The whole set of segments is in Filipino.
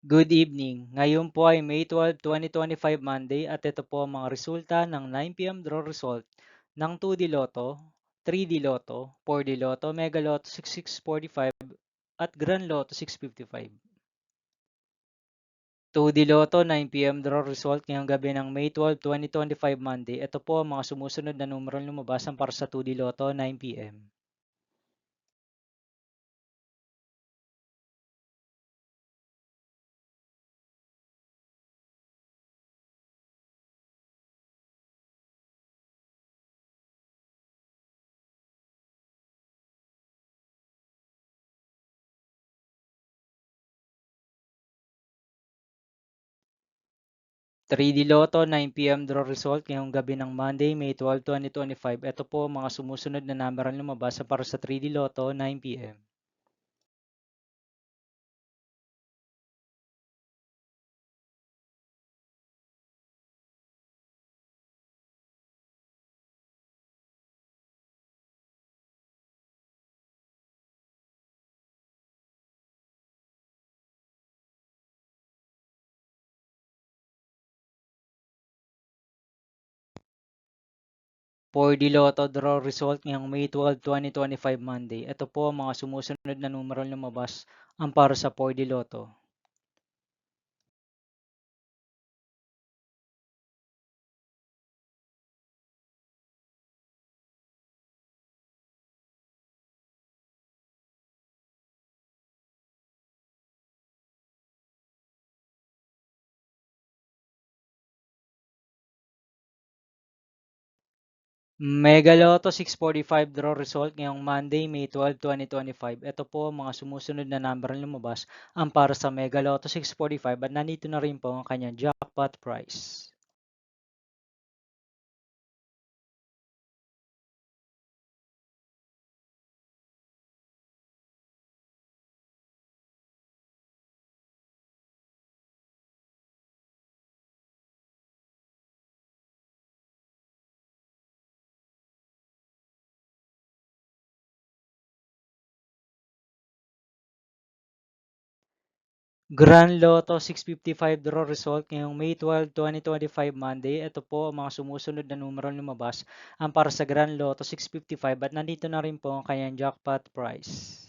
Good evening. Ngayon po ay May 12, 2025 Monday at ito po ang mga resulta ng 9 p.m. draw result ng 2D Lotto, 3D Lotto, 4D Lotto, Mega Lotto 6645 at Grand Lotto 655. 2D Lotto 9 p.m. draw result ngayong gabi ng May 12, 2025 Monday. Ito po ang mga sumusunod na numero lumabas para sa 2D Lotto 9 p.m. 3D Lotto 9 p.m. draw result ngayong gabi ng Monday, May 12, 2025. Ito po ang mga sumusunod na number ang lumabas para sa 3D Lotto 9 p.m. For the Lotto draw result ngayong May 12, 2025 Monday, ito po ang mga sumusunod na numero ang lumabas ang para sa 4D Lotto. Mega Lotto 645 draw result ngayong Monday, May 12, 2025. Ito po ang mga sumusunod na number ang lumabas ang para sa Mega Lotto 645 at nandito na rin po ang kanyang jackpot price. Grand Lotto 655 draw result ngayong May 12, 2025 Monday. Ito po ang mga sumusunod na numero ang lumabas ang para sa Grand Lotto 655 at nandito na rin po ang kanyang jackpot price.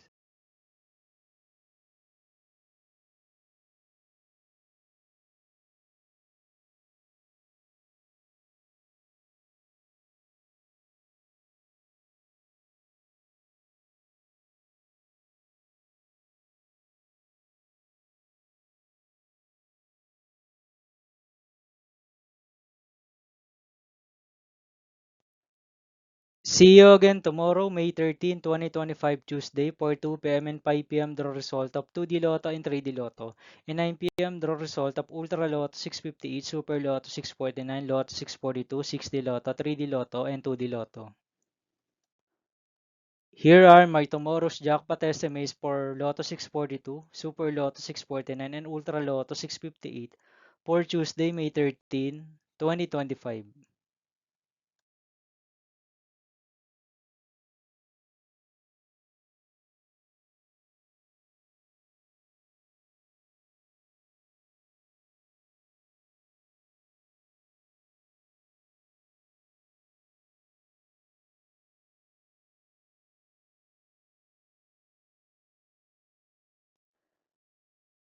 See you again tomorrow, May 13, 2025 Tuesday for 2 p.m. and 5 p.m. draw result of 2D Lotto and 3D Lotto and 9 p.m. draw result of Ultra Lotto 658, Super Lotto 649, Lotto 642, 6D Lotto, 3D Lotto, and 2D Lotto. Here are my tomorrow's jackpot estimates for Lotto 642, Super Lotto 649, and Ultra Lotto 658 for Tuesday, May 13, 2025.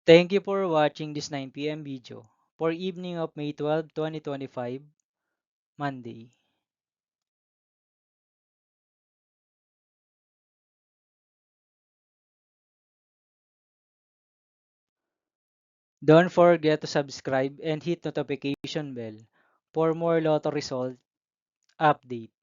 Thank you for watching this 9 p.m. video for evening of May 12, 2025, Monday. Don't forget to subscribe and hit notification bell for more Lotto result update.